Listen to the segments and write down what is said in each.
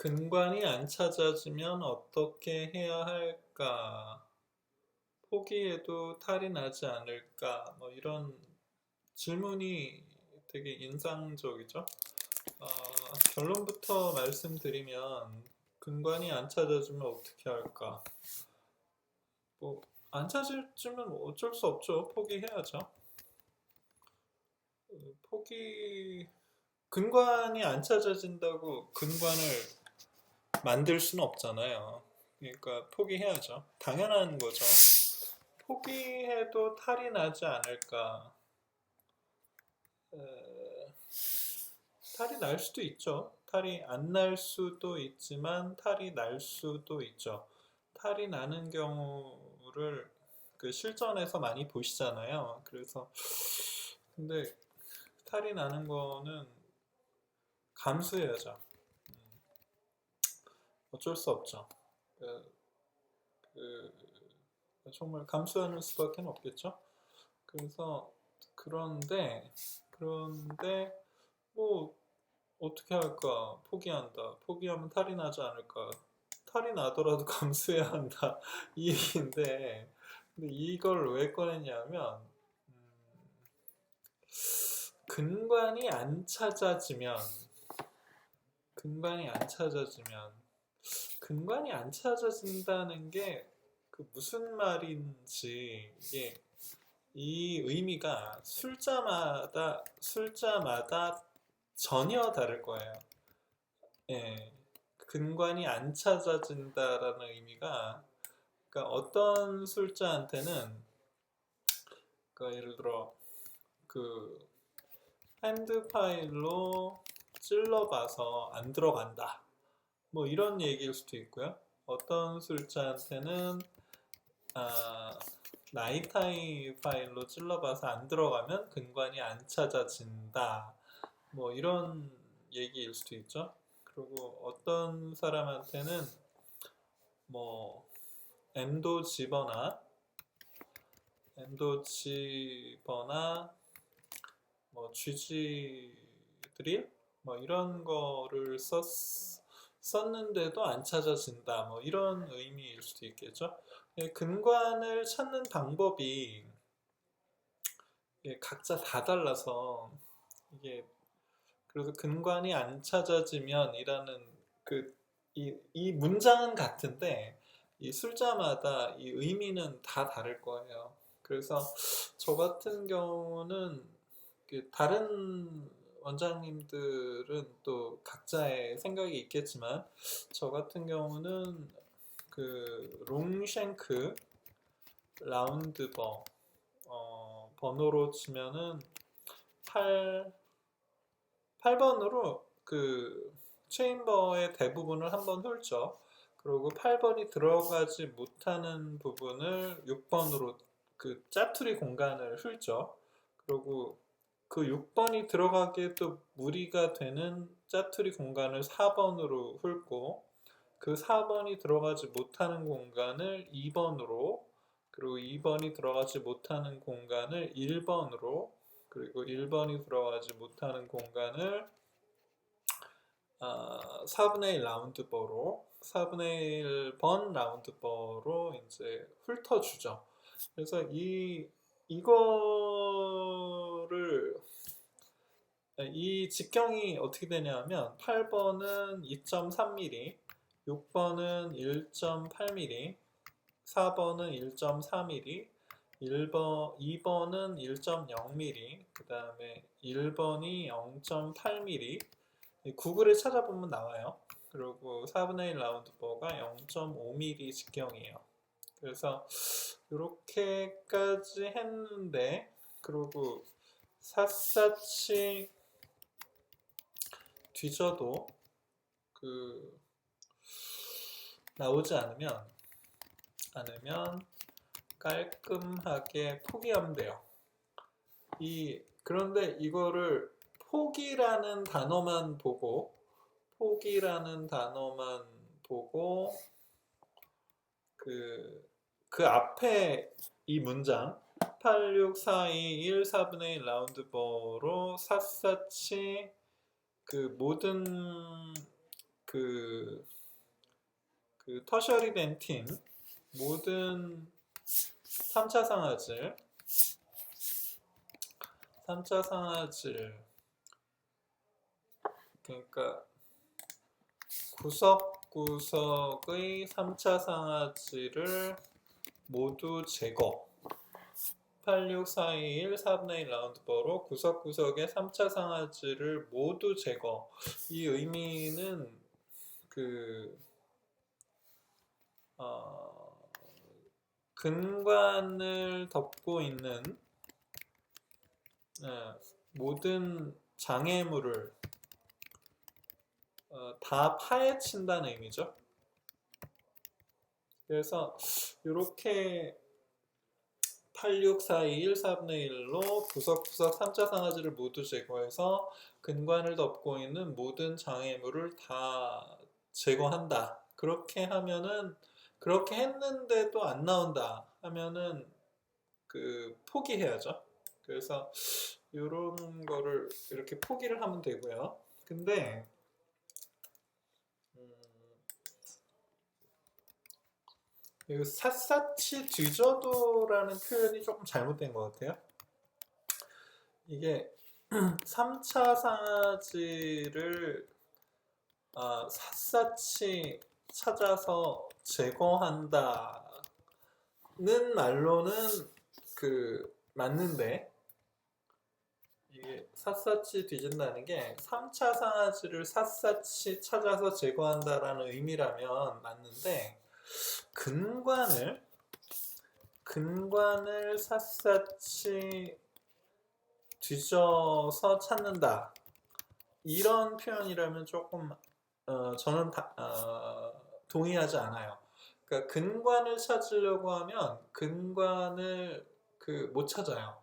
근관이 안 찾아지면 어떻게 해야 할까? 포기해도 탈이 나지 않을까? 뭐 이런 질문이 되게 인상적이죠. 아, 결론부터 말씀드리면 근관이 안 찾아지면 어떻게 할까? 뭐 안 찾아지면 어쩔 수 없죠. 포기해야죠. 포기 근관이 안 찾아진다고 근관을 만들 수는 없잖아요. 그러니까 포기해야죠. 당연한 거죠. 포기해도 탈이 나지 않을까? 에, 탈이 날 수도 있죠. 탈이 안 날 수도 있지만 탈이 날 수도 있죠. 탈이 나는 경우를 그 실전에서 많이 보시잖아요. 그래서 근데 탈이 나는 거는 감수해야죠. 어쩔 수 없죠. 그, 그 정말 감수하는 수밖에 없겠죠. 그래서 그런데 뭐 어떻게 할까? 포기한다. 포기하면 탈이 나지 않을까? 탈이 나더라도 감수해야 한다. 이 얘기인데 근데 이걸 왜 꺼냈냐면 근관이 안 찾아지면 근관이 안 찾아지면 근관이 안 찾아진다는 게 그 무슨 말인지 이게 이 의미가 술자마다 전혀 다를 거예요. 예, 근관이 안 찾아진다라는 의미가 그러니까 어떤 술자한테는 그러니까 예를 들어 그 핸드 파일로 찔러봐서 안 들어간다. 뭐 이런 얘기일 수도 있고요. 어떤 술자한테는 나이타이 파일로 찔러봐서 안 들어가면 근관이 안 찾아진다. 뭐 이런 얘기일 수도 있죠. 그리고 어떤 사람한테는 뭐 엠도 집어나 뭐 GG 드릴 뭐 이런 거를 썼는데도 안 찾아진다. 뭐 이런 의미일 수도 있겠죠. 근관을 찾는 방법이 각자 다 달라서 이게 그래서 근관이 안 찾아지면이라는 이 문장은 같은데 이 술자마다 이 의미는 다 다를 거예요. 그래서 저 같은 경우는 다른 원장님들은 또 각자의 생각이 있겠지만 저 같은 경우는 그 롱쉔크 라운드버 번호로 치면은 8, 8번으로 그 체인버의 대부분을 한번 훑죠. 그리고 8번이 들어가지 못하는 부분을 6번으로 그 짜투리 공간을 훑죠. 그리고 그 6번이 들어가기에 또 무리가 되는 짜투리 공간을 4번으로 훑고 그 4번이 들어가지 못하는 공간을 2번으로 그리고 2번이 들어가지 못하는 공간을 1번으로 그리고 1번이 들어가지 못하는 공간을 4분의 1 라운드버로 4분의 1번 라운드버로 이제 훑어주죠. 그래서 이거를 이 직경이 어떻게 되냐면 8번은 2.3mm, 6번은 1.8mm, 4번은 1.4mm, 2번은 1.0mm, 그 다음에 1번이 0.8mm, 구글에 찾아보면 나와요. 그리고 4분의 1 라운드버가 0.5mm 직경이에요. 그래서 이렇게까지 했는데 그리고 샅샅이 뒤져도 그 나오지 않으면 깔끔하게 포기하면 돼요. 그런데 이거를 포기라는 단어만 보고 그 앞에 이 문장 8, 6, 4, 2, 1, 4분의 1 라운드버로 샅샅이 그 모든 그 터셔리 렌팅, 모든 3차 상하질, 3차 상하질, 그러니까 구석구석의 3차 상하질을 모두 제거. 86421 4분의 1 라운드버로 구석구석의 3차 상하질을 모두 제거. 이 의미는 근관을 덮고 있는 모든 장애물을 다 파헤친다는 의미죠. 그래서 이렇게 86421 4분의 1로 구석구석 3차 상하질을 모두 제거해서 근관을 덮고 있는 모든 장애물을 다 제거한다. 그렇게 하면은, 그렇게 했는데도 안 나온다 하면은 포기해야죠. 그래서 이런 거를 이렇게 포기를 하면 되고요. 근데 이 샅샅이 뒤져도라는 표현이 조금 잘못된 것 같아요. 이게 3차 상하질을 샅샅이 찾아서 제거한다는 말로는 맞는데, 이게 샅샅이 뒤진다는 게 3차 상하질을 샅샅이 찾아서 제거한다라는 의미라면 맞는데, 근관을 샅샅이 뒤져서 찾는다, 이런 표현이라면 조금 저는 동의하지 않아요. 그러니까 근관을 찾으려고 하면 근관을 못 찾아요.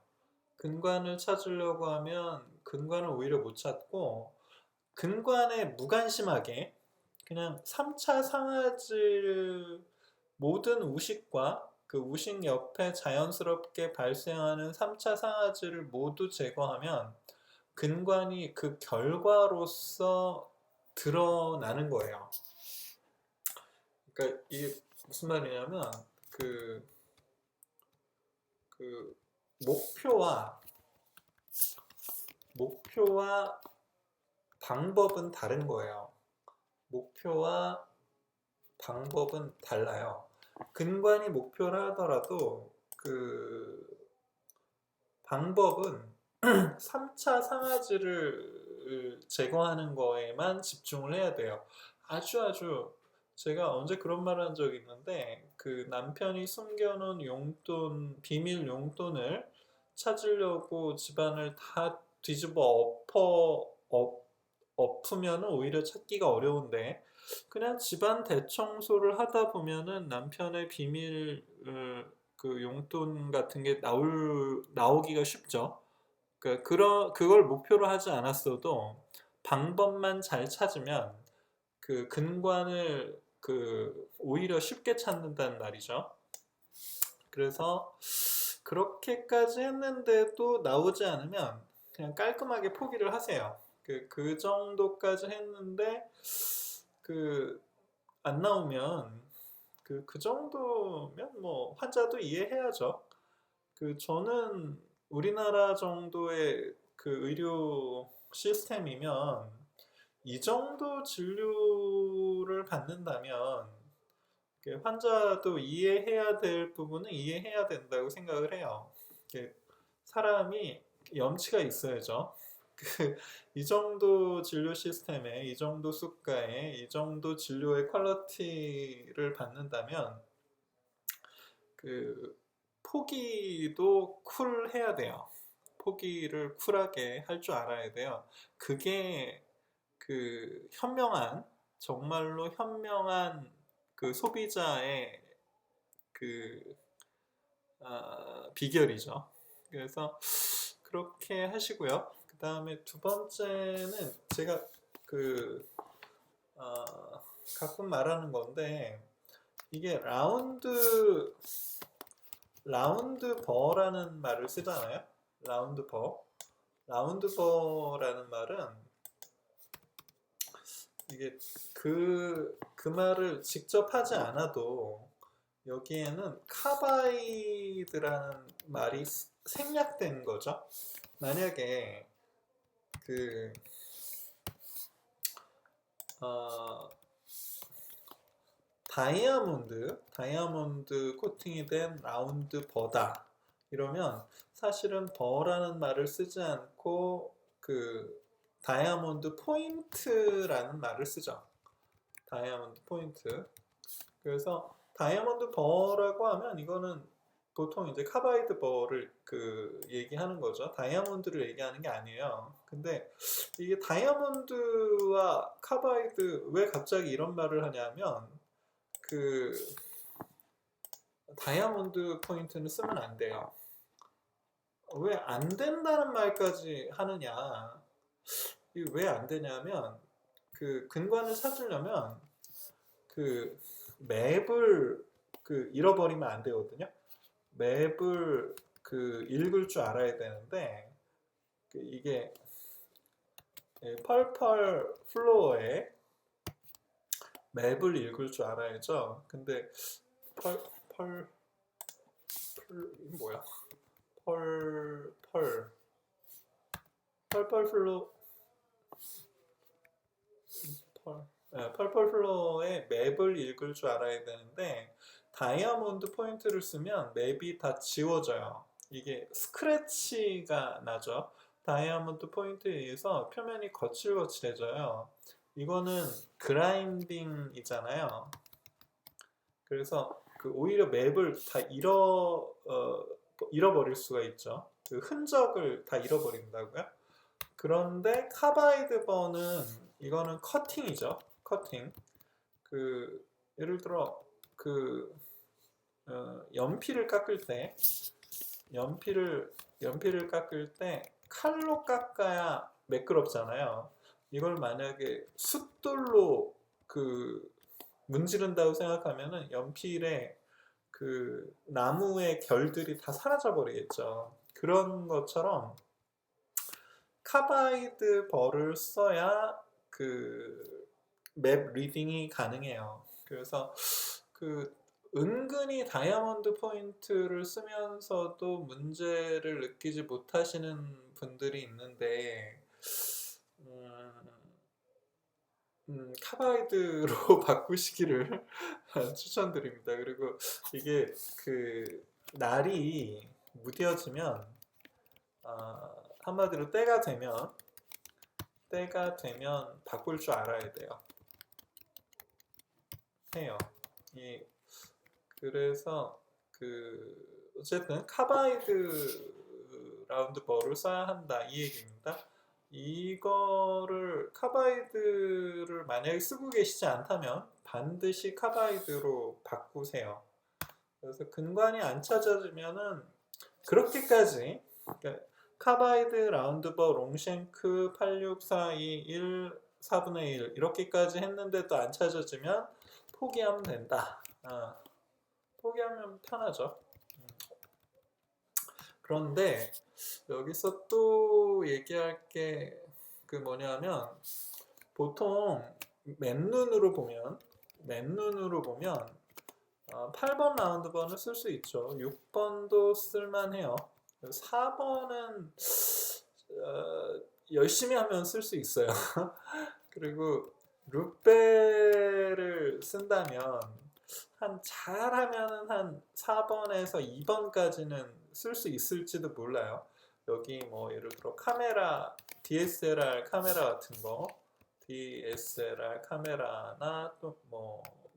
근관을 찾으려고 하면 근관을 오히려 못 찾고, 근관에 무관심하게 그냥 3차 상하질 모든 우식과 그 우식 옆에 자연스럽게 발생하는 3차 상하질을 모두 제거하면 근관이 그 결과로서 드러나는 거예요. 그러니까 이게 무슨 말이냐면 목표와 방법은 다른 거예요. 목표와 방법은 달라요. 근관이 목표를 하더라도 방법은 3차 상하질을 제거하는 거에만 집중을 해야 돼요. 아주 제가 언제 그런 말을 한 적이 있는데, 남편이 숨겨놓은 용돈, 비밀 용돈을 찾으려고 집안을 다 뒤집어 엎으면 오히려 찾기가 어려운데, 그냥 집안 대청소를 하다 보면은 남편의 비밀 용돈 같은 게 나오기가 쉽죠. 그걸 목표로 하지 않았어도 방법만 잘 찾으면 근관을 오히려 쉽게 찾는다는 말이죠. 그래서 그렇게까지 했는데도 나오지 않으면 그냥 깔끔하게 포기를 하세요. 그 정도까지 했는데 안 나오면 그 정도면 뭐 환자도 이해해야죠. 저는 우리나라 정도의 의료 시스템이면 이 정도 진료를 받는다면 환자도 이해해야 될 부분은 이해해야 된다고 생각을 해요. 사람이 염치가 있어야죠. 이 정도 진료 시스템에, 이 정도 수가에, 이 정도 진료의 퀄리티를 받는다면 포기도 쿨해야 돼요. 포기를 쿨하게 할 줄 알아야 돼요. 그게 정말로 현명한 소비자의 비결이죠. 그래서 그렇게 하시고요. 그 다음에 두 번째는 제가 가끔 말하는 건데, 이게 라운드버라는 말을 쓰잖아요. 라운드버라는 말은 이게 그 말을 직접 하지 않아도 여기에는 카바이드라는 말이 생략된 거죠. 만약에 그 어, 다이아몬드 코팅이 된 라운드 버다 이러면 사실은 버라는 말을 쓰지 않고 그 다이아몬드 포인트라는 말을 쓰죠. 다이아몬드 포인트. 그래서 다이아몬드 버라고 하면 이거는 보통 이제 카바이드 버를 그 얘기하는 거죠. 다이아몬드를 얘기하는 게 아니에요. 근데 이게 다이아몬드와 카바이드 왜 갑자기 이런 말을 하냐면 그 다이아몬드 포인트는 쓰면 안 돼요. 왜 안 된다는 말까지 하느냐? 이게 왜 안 되냐면 그 근관을 찾으려면 그 맵을 그 잃어버리면 안 되거든요. 맵을 그 읽을 줄 알아야 되는데 그 이게 펄펄 플로어에 맵을 읽을 줄 알아야죠. 근데 펄 이게 뭐야? 펄펄 플로 펄펄 플로어의 맵을 읽을 줄 알아야 되는데 다이아몬드 포인트를 쓰면 맵이 다 지워져요. 이게 스크래치가 나죠. 다이아몬드 포인트에 의해서 표면이 거칠거칠해져요. 이거는 그라인딩이잖아요. 그래서 그 오히려 맵을 다 잃어버릴 수가 있죠. 그 흔적을 다 잃어버린다고요. 그런데 카바이드 버는 이거는 커팅이죠. 커팅. 그 예를 들어 그 연필을 깎을 때 연필을 깎을 때 칼로 깎아야 매끄럽잖아요. 이걸 만약에 숫돌로 그 문지른다고 생각하면은 연필에 그 나무의 결들이 다 사라져 버리겠죠. 그런 것처럼 카바이드 벌을 써야 그 맵 리딩이 가능해요. 그래서 그 은근히 다이아몬드 포인트를 쓰면서도 문제를 느끼지 못하시는 분들이 있는데 카바이드로 바꾸시기를 추천드립니다. 그리고 이게 그 날이 무뎌지면 한마디로 때가 되면 바꿀 줄 알아야 돼요. 해요. 그래서 그 어쨌든 카바이드 라운드 버를 써야 한다 이 얘기입니다. 이거를 카바이드를 만약에 쓰고 계시지 않다면 반드시 카바이드로 바꾸세요. 그래서 근관이 안 찾아지면은 그렇게까지 그러니까 카바이드 라운드버 롱쉔크 86421 4분의 1 이렇게까지 했는데도 안 찾아지면 포기하면 된다. 포기하면 편하죠. 그런데 여기서 또 얘기할 게 그 뭐냐면 보통 맨눈으로 보면 8번 라운드번을 쓸 수 있죠. 6번도 쓸만해요. 4번은 열심히 하면 쓸 수 있어요. 그리고 룻베를 쓴다면 잘하면은 한 4번에서 2번까지는 쓸 수 있을지도 몰라요. 여기 뭐 예를 들어 카메라, DSLR 카메라 같은 거, DSLR 카메라나 또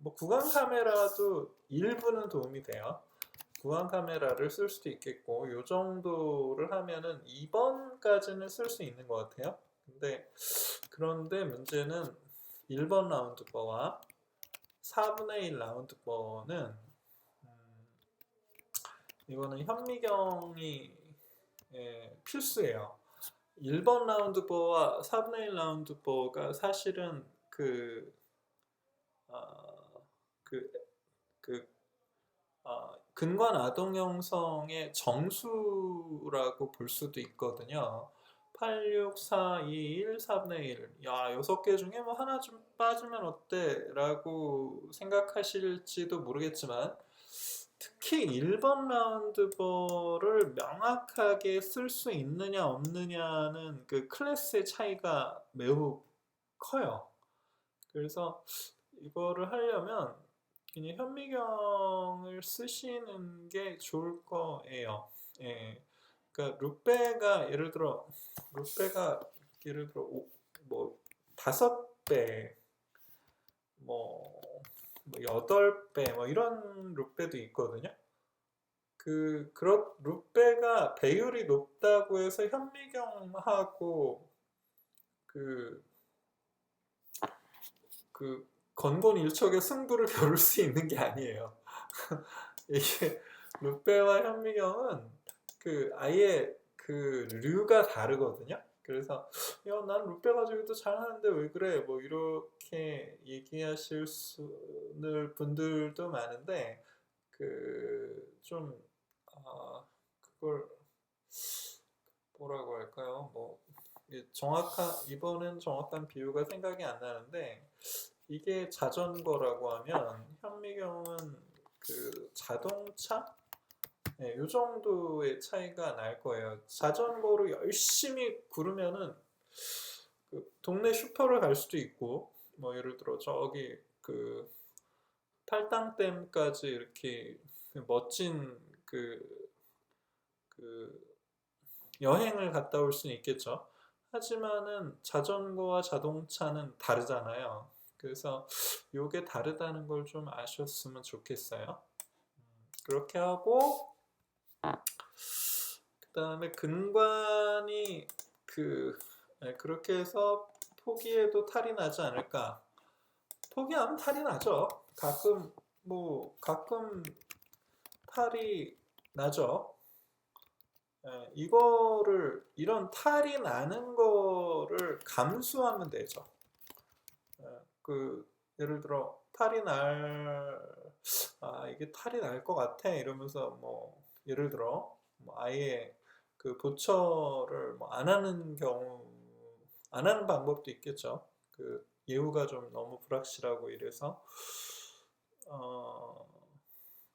뭐 구강 카메라도 일부는 도움이 돼요. 구강 카메라를 쓸 수도 있겠고, 요 정도를 하면은 2번까지는 쓸 수 있는 것 같아요. 그런데 문제는 1번 라운드 거와 4분의 1 라운드 거는 이거는 현미경이 필수예요. 1번 라운드 버와 4분의 1 라운드 버가 사실은 근관 아동 형성의 정수라고 볼 수도 있거든요. 86421 4분의 1. 야, 6개 중에 뭐 하나 좀 빠지면 어때? 라고 생각하실지도 모르겠지만 특히 1번 라운드 벌을 명확하게 쓸 수 있느냐 없느냐는 그 클래스의 차이가 매우 커요. 그래서 이거를 하려면 그냥 현미경을 쓰시는 게 좋을 거예요. 예. 그러니까 룻배가 예를 들어 뭐 5배, 뭐 8배 뭐 이런 룻배도 있거든요. 그런 룻배가 배율이 높다고 해서 현미경하고 그 건곤일척의 승부를 겨룰 수 있는 게 아니에요. 이게 룻배와 현미경은 아예 류가 다르거든요. 그래서 난 룻배 가지고도 잘하는데 왜 그래? 뭐 이렇게 얘기하실 분들도 많은데 좀 그걸 뭐라고 할까요? 뭐 이번엔 정확한 비유가 생각이 안 나는데 이게 자전거라고 하면 현미경은 자동차? 네, 이 정도의 차이가 날 거예요. 자전거로 열심히 구르면은 동네 슈퍼를 갈 수도 있고, 뭐 예를 들어 저기 팔당댐까지 이렇게 멋진 그 여행을 갔다 올 수는 있겠죠. 하지만은 자전거와 자동차는 다르잖아요. 그래서 요게 다르다는 걸 좀 아셨으면 좋겠어요. 그렇게 하고 그다음에 근관이 그렇게 해서 포기해도 탈이 나지 않을까? 포기하면 탈이 나죠. 가끔 탈이 나죠. 이런 탈이 나는 거를 감수하면 되죠. 예를 들어 이게 탈이 날 것 같아 이러면서 뭐 예를 들어 뭐 아예 보철을 뭐 안 하는 안 하는 방법도 있겠죠. 예후가 좀 너무 불확실하고 이래서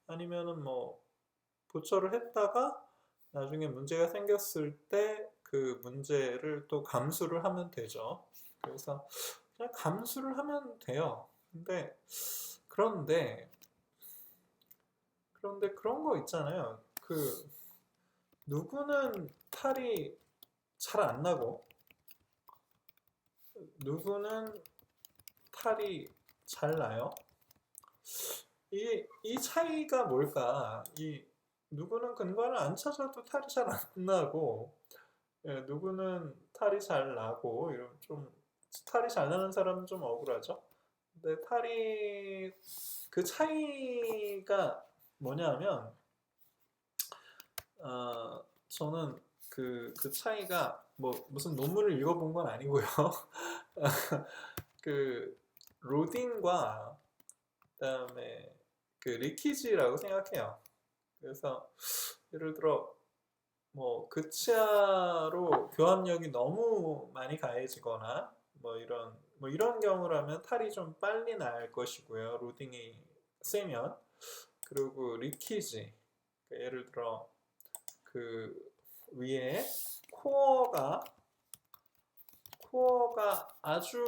아니면은 뭐 보철을 했다가 나중에 문제가 생겼을 때 그 문제를 또 감수를 하면 되죠. 그래서 그냥 감수를 하면 돼요. 그런데 그런 거 있잖아요. 누구는 탈이 잘 안 나고 누구는 탈이 잘 나요. 이 차이가 뭘까? 누구는 근관을 안 찾아도 탈이 잘 안 나고 누구는 탈이 잘 나고 이런 탈이 잘 나는 사람은 좀 억울하죠. 근데 그 차이가 뭐냐면 저는 그 차이가 뭐 무슨 논문을 읽어본 건 아니고요. 로딩과 그다음에 리키지라고 생각해요. 그래서 예를 들어 뭐 급치아로 교합력이 너무 많이 가해지거나 뭐 이런 경우라면 탈이 좀 빨리 날 것이고요. 로딩이 세면. 그리고 리키지, 예를 들어 위에 코어가 아주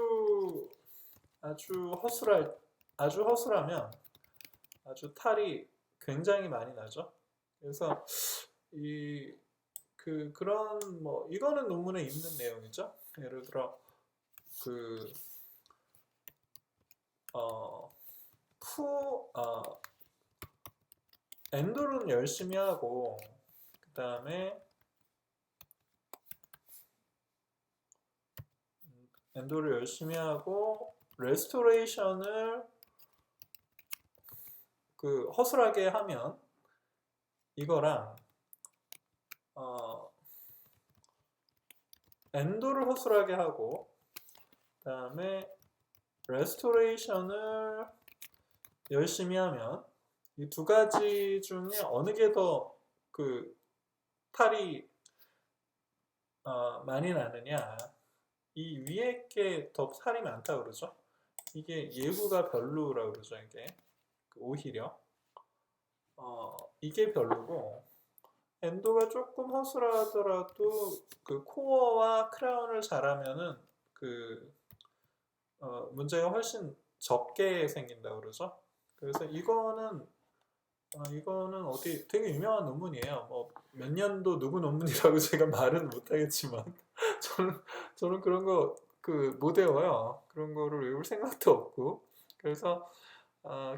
허술하면 탈이 굉장히 많이 나죠. 그래서 그런 뭐 이거는 논문에 있는 내용이죠. 예를 들어 엔도는 열심히 하고 그다음에 엔도를 열심히 하고 레스토레이션을 허술하게 하면 이거랑 엔도를 허술하게 하고 그다음에 레스토레이션을 열심히 하면 이 두 가지 중에 어느 게 더 탈이 많이 나느냐? 이 위에 게 더 살이 많다 그러죠? 이게 예후가 별로라 그러죠, 이게. 오히려. 이게 별로고, 엔도가 조금 허술하더라도 그 코어와 크라운을 잘하면은 그 문제가 훨씬 적게 생긴다 그러죠. 그래서 이거는 어디 되게 유명한 논문이에요. 뭐 몇 년도 누구 논문이라고 제가 말은 못하겠지만 저는 저는 그런 거 그 못 외워요. 그런 거를 외울 생각도 없고. 그래서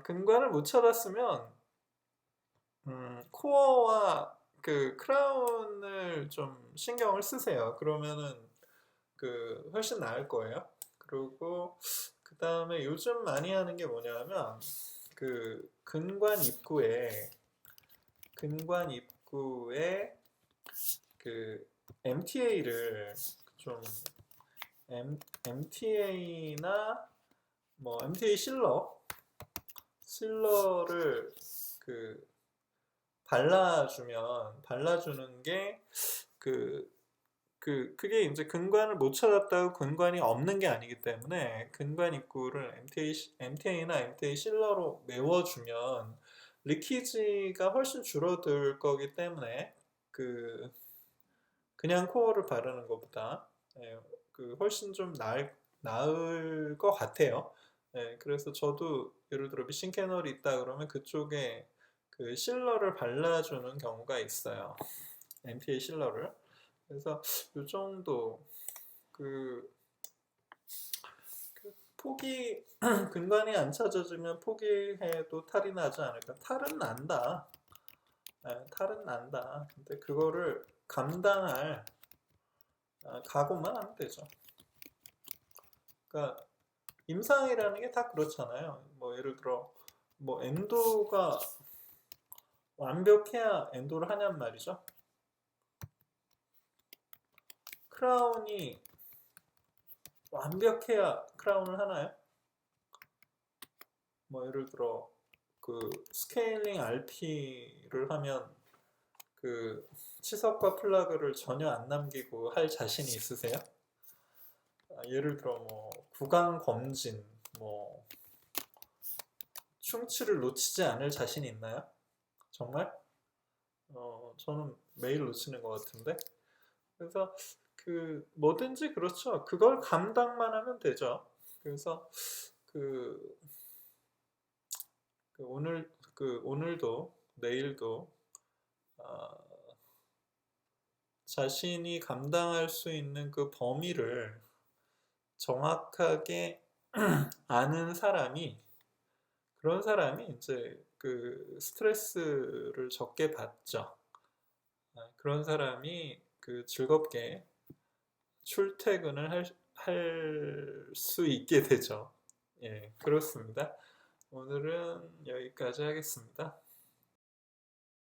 근관을 못 찾았으면 코어와 그 크라운을 좀 신경을 쓰세요. 그러면은 그 훨씬 나을 거예요. 그리고 그 다음에 요즘 많이 하는 게 뭐냐면 그 근관 입구에 그 MTA를 좀 MTA나 뭐 MTA 실러를 그 발라주는 게 그게 이제 근관을 못 찾았다고 근관이 없는 게 아니기 때문에 근관 입구를 MTA나 MTA 실러로 메워주면 리키지가 훨씬 줄어들 거기 때문에 그 그냥 코어를 바르는 것보다 그 훨씬 좀 나을 것 같아요. 그래서 저도 예를 들어 미싱 캐널이 있다 그러면 그쪽에 그 실러를 발라주는 경우가 있어요. MTA 실러를. 그래서 이 정도 그, 포기 근관이 안 찾아지면 포기해도 탈이 나지 않을까? 탈은 난다. 근데 그거를 감당할 각오만 하면 되죠. 그러니까 임상이라는 게 다 그렇잖아요. 뭐 예를 들어 뭐 엔도가 완벽해야 엔도를 하냔 말이죠. 크라운이 완벽해야 크라운을 하나요? 뭐 예를 들어 그 스케일링 RP를 하면 그 치석과 플라그를 전혀 안 남기고 할 자신이 있으세요? 예를 들어 뭐 구강 검진, 뭐 충치를 놓치지 않을 자신이 있나요? 정말? 저는 매일 놓치는 것 같은데. 그래서 그 뭐든지 그렇죠. 그걸 감당만 하면 되죠. 그래서 그, 오늘도 내일도 아, 자신이 감당할 수 있는 그 범위를 정확하게 아는 그런 사람이 이제 그 스트레스를 적게 받죠. 그런 사람이 그 즐겁게 출퇴근을 할 수 있게 되죠. 예, 그렇습니다. 오늘은 여기까지 하겠습니다.